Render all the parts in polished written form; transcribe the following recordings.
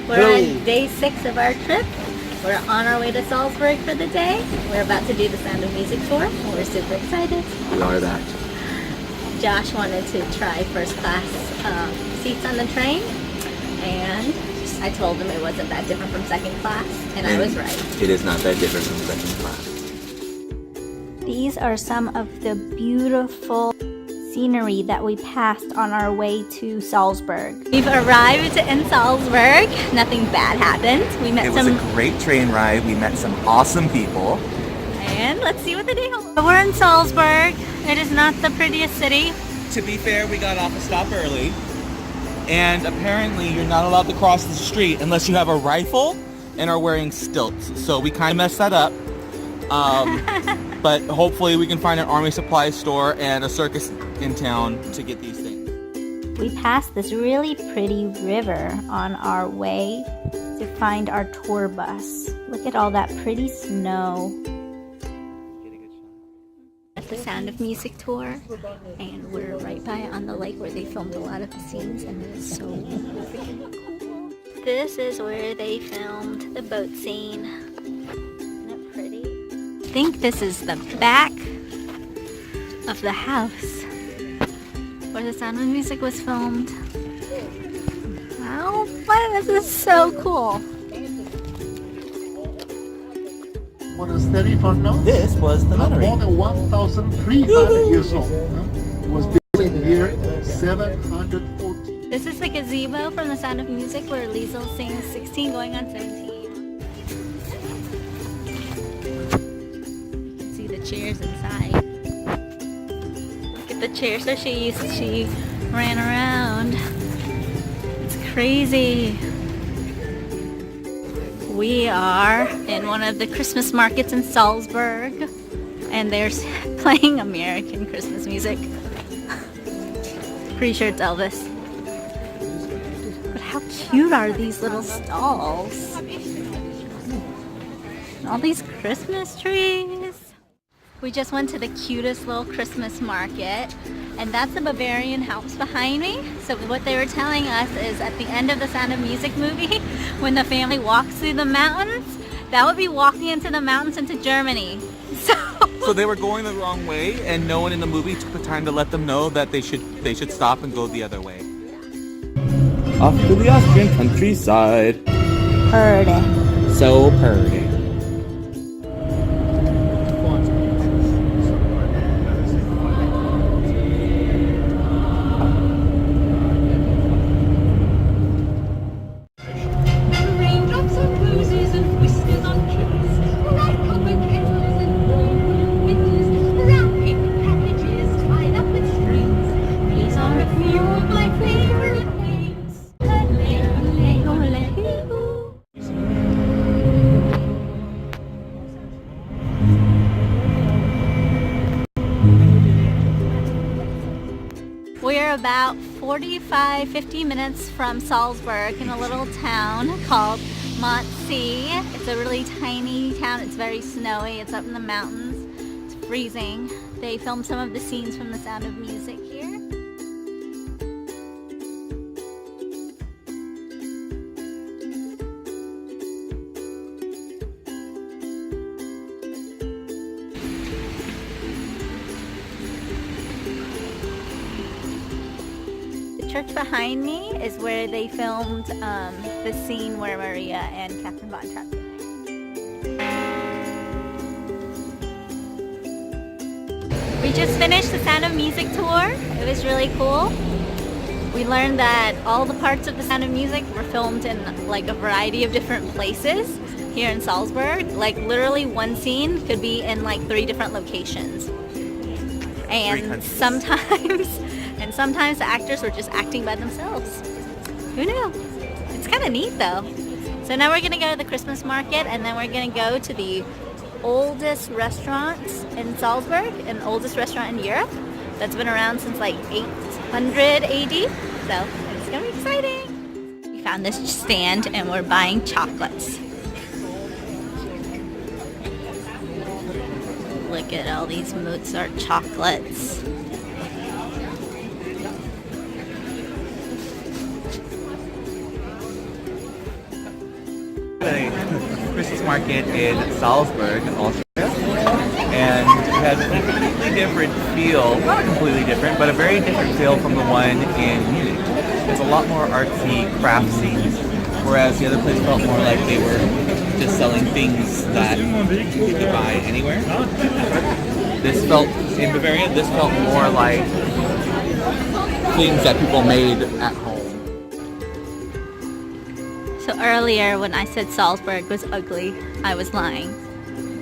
We're on day 6 of our trip. We're on our way to Salzburg for the day. We're about to do the Sound of Music tour. We're super excited. We are that. Josh wanted to try first class seats on the train, and I told him it wasn't that different from second class, and I was right. It is not that different from second class. These are some of the beautiful scenery that we passed on our way to Salzburg. We've arrived in Salzburg. Nothing bad happened. It was a great train ride. We met some awesome people. And let's see what the day holds. We're in Salzburg. It is not the prettiest city. To be fair, we got off a stop early. And apparently you're not allowed to cross the street unless you have a rifle and are wearing stilts. So we kind of messed that up. But hopefully we can find an army supply store and a circus in town to get these things. We passed this really pretty river on our way to find our tour bus. Look at all that pretty snow. At the Sound of Music tour, and we're right by on the lake where they filmed a lot of the scenes, and it is so freaking cool. This is where they filmed the boat scene. Isn't it pretty? I think this is the back of the house where the Sound of Music was filmed. How fun! This is so cool. This was the nunnery. More than 1,300 years old. It was built in the year 714. This is the gazebo from the Sound of Music where Liesl sings 16 going on 17. You can see the chairs inside. Look at the chair so she ran around. It's crazy. We are in one of the Christmas markets in Salzburg, and they're playing American Christmas music. Pretty sure it's Elvis. But how cute are these little stalls? All these Christmas trees. We just went to the cutest little Christmas market, and that's the Bavarian house behind me. So what they were telling us is at the end of the Sound of Music movie, when the family walks through the mountains, that would be walking into the mountains into Germany. So they were going the wrong way, and no one in the movie took the time to let them know that they should stop and go the other way. Off to the Austrian countryside. Purdy. So purdy. We're about 45-50 minutes from Salzburg in a little town called Montsee. It's a really tiny town. It's very snowy. It's up in the mountains. It's freezing. They filmed some of the scenes from the Sound of Music here. The church behind me is where they filmed the scene where Maria and Captain Von Trapp. We just finished the Sound of Music tour. It was really cool. We learned that all the parts of the Sound of Music were filmed in like a variety of different places here in Salzburg. Like literally one scene could be in like 3 different locations. And sometimes the actors were just acting by themselves. Who knew? It's kind of neat though. So now we're gonna go to the Christmas market, and then we're gonna go to the oldest restaurant in Salzburg, an oldest restaurant in Europe that's been around since like 800 AD. So it's gonna be exciting. We found this stand and we're buying chocolates. Look at all these Mozart chocolates. The Christmas market in Salzburg, Austria, and it has a completely different feel, not completely different, but a very different feel from the one in Munich. It's a lot more artsy, craftsy, whereas the other place felt more like they were just selling things that you could buy anywhere. This felt, in Bavaria, this felt more like things that people made at home. So earlier when I said Salzburg was ugly, I was lying.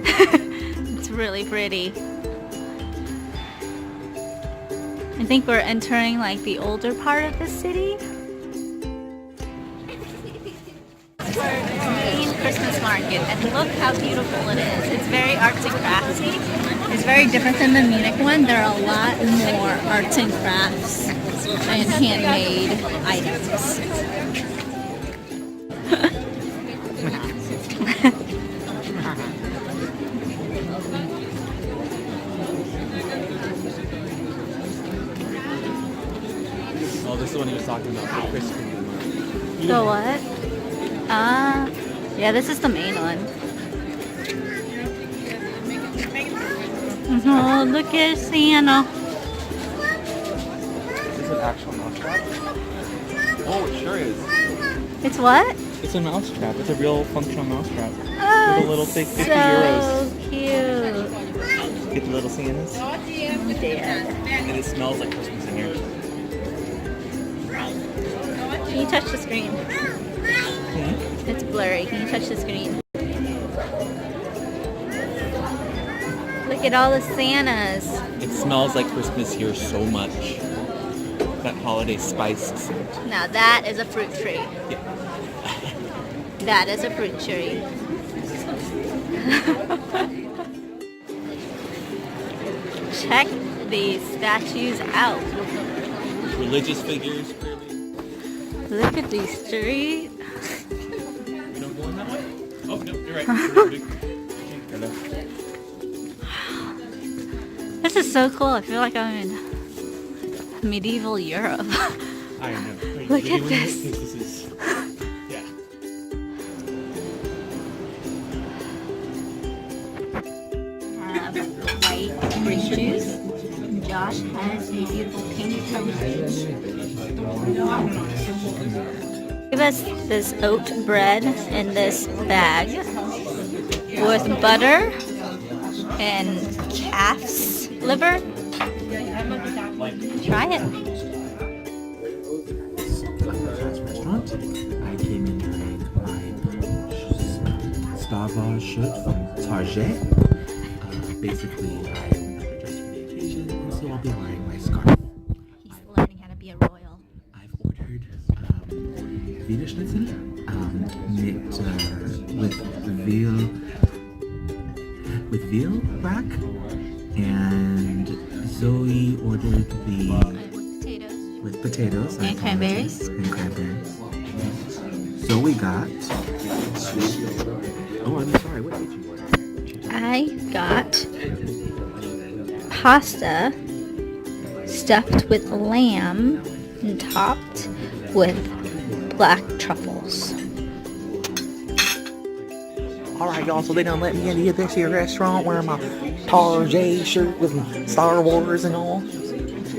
It's really pretty. I think we're entering like the older part of the city. Main Christmas market, and look how beautiful it is. It's very arts and craftsy. It's very different than the Munich one. There are a lot more arts and crafts and handmade items. Oh, this is the one he was talking about, the Christmas. The what? Yeah, this is the main one. Oh, look at Santa. Is this an actual mousetrap? Oh, it sure is. It's what? It's a mousetrap. It's a real functional mousetrap. Oh, With a little fake 50 so euros. Cute. Get the little Santas. There. And it smells like Christmas in here. Can you touch the screen? It's blurry. Can you touch the screen? Look at all the Santas. It smells like Christmas here so much. That holiday spice scent. Now that is a fruit tree. Yeah. That is a fruit tree. Check these statues out. Religious figures, clearly. Look at these streets. We don't go in that way? Oh, no, you're right. Hello. This is so cool. I feel like I'm in medieval Europe. I know. Look at this. This is, yeah. White orange juice. Josh has a beautiful pink toast. Give us this oat bread in this bag with butter and calf's liver. Try it. Restaurant. I came in wearing my Star Wars shirt from Target. Basically, I am dressed for the occasion, so I'll be wearing my scarf. He's learning how to be a royal. I've ordered Wiener Schnitzel with veal rack, and Zoe ordered the with potatoes And cranberries. And cranberries. Zoe got. Oh, I'm sorry. What did you order? I got pasta stuffed with lamb and topped with black truffles. Alright y'all, so they done let me into this here restaurant wearing my Target shirt with Star Wars and all.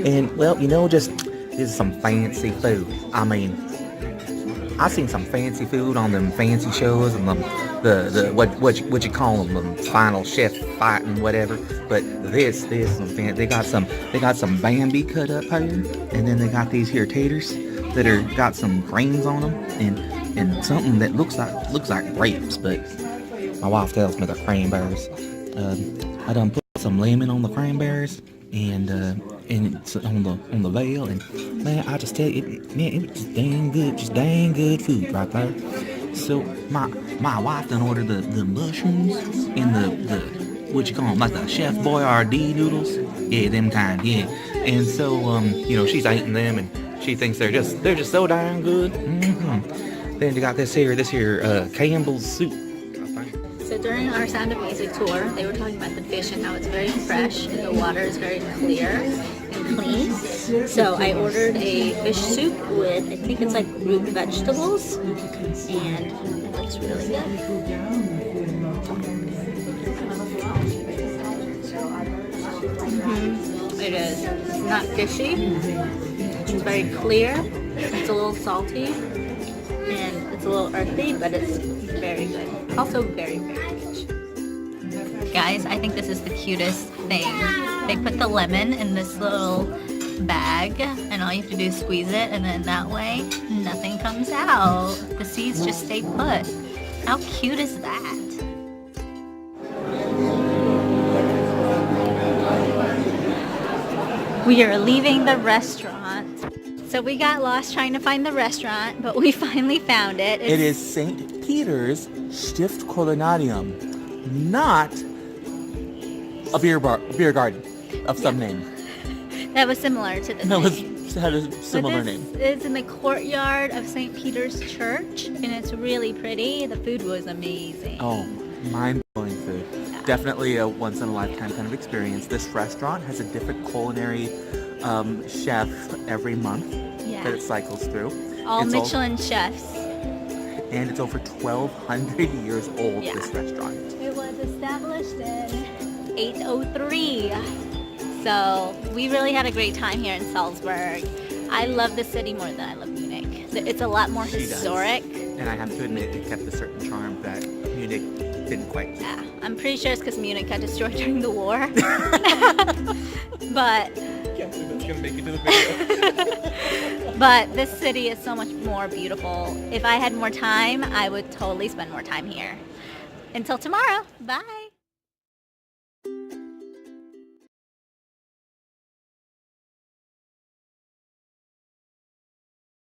And well, you know, just this is some fancy food. I mean, I seen some fancy food on them fancy shows and the what you call them, the final chef fighting whatever. But this they got some Bambi cut up here, and then they got these here taters that are got some grains on them and something that looks like grapes, but my wife tells me they're cranberries. I done put some lemon on the cranberries and it's on the veal, and man, I just tell you, it was just dang good food right there. So my wife done ordered the mushrooms and the what you call them, like the Chef Boyardee noodles, yeah, them kind, yeah. And so you know, she's eating them and she thinks they're just so darn good. Then you got this here Campbell's soup. So during our Sound of Music tour, they were talking about the fish and how it's very fresh and the water is very clear and clean. So I ordered a fish soup with, I think it's like root vegetables, and it looks really good. It is. It's not fishy. It's very clear. It's a little salty, and it's a little earthy, but it's very good. Also very, very rich. Guys, I think this is the cutest thing. They put the lemon in this little bag, and all you have to do is squeeze it, and then that way nothing comes out. The seeds just stay put. How cute is that? We are leaving the restaurant. So we got lost trying to find the restaurant, but we finally found it. It is St. Peter's Stiftskeller, not a beer garden of some name. That was similar to this. No, it had a similar name. It's in the courtyard of St. Peter's Church, and it's really pretty. The food was amazing. Oh, mind-blowing food. Definitely a once-in-a-lifetime kind of experience. This restaurant has a different culinary chef every month that it cycles through. All Michelin chefs. And it's over 1,200 years old, this restaurant. It was established in 803. So we really had a great time here in Salzburg. I love the city more than I love Munich. It's a lot more historic. And I have to admit, it kept a certain charm that Munich didn't quite. Yeah, I'm pretty sure it's because Munich got destroyed during the war. But Can't believe it's gonna make it to the video. but this city is so much more beautiful. If I had more time, I would totally spend more time here. Until tomorrow, bye.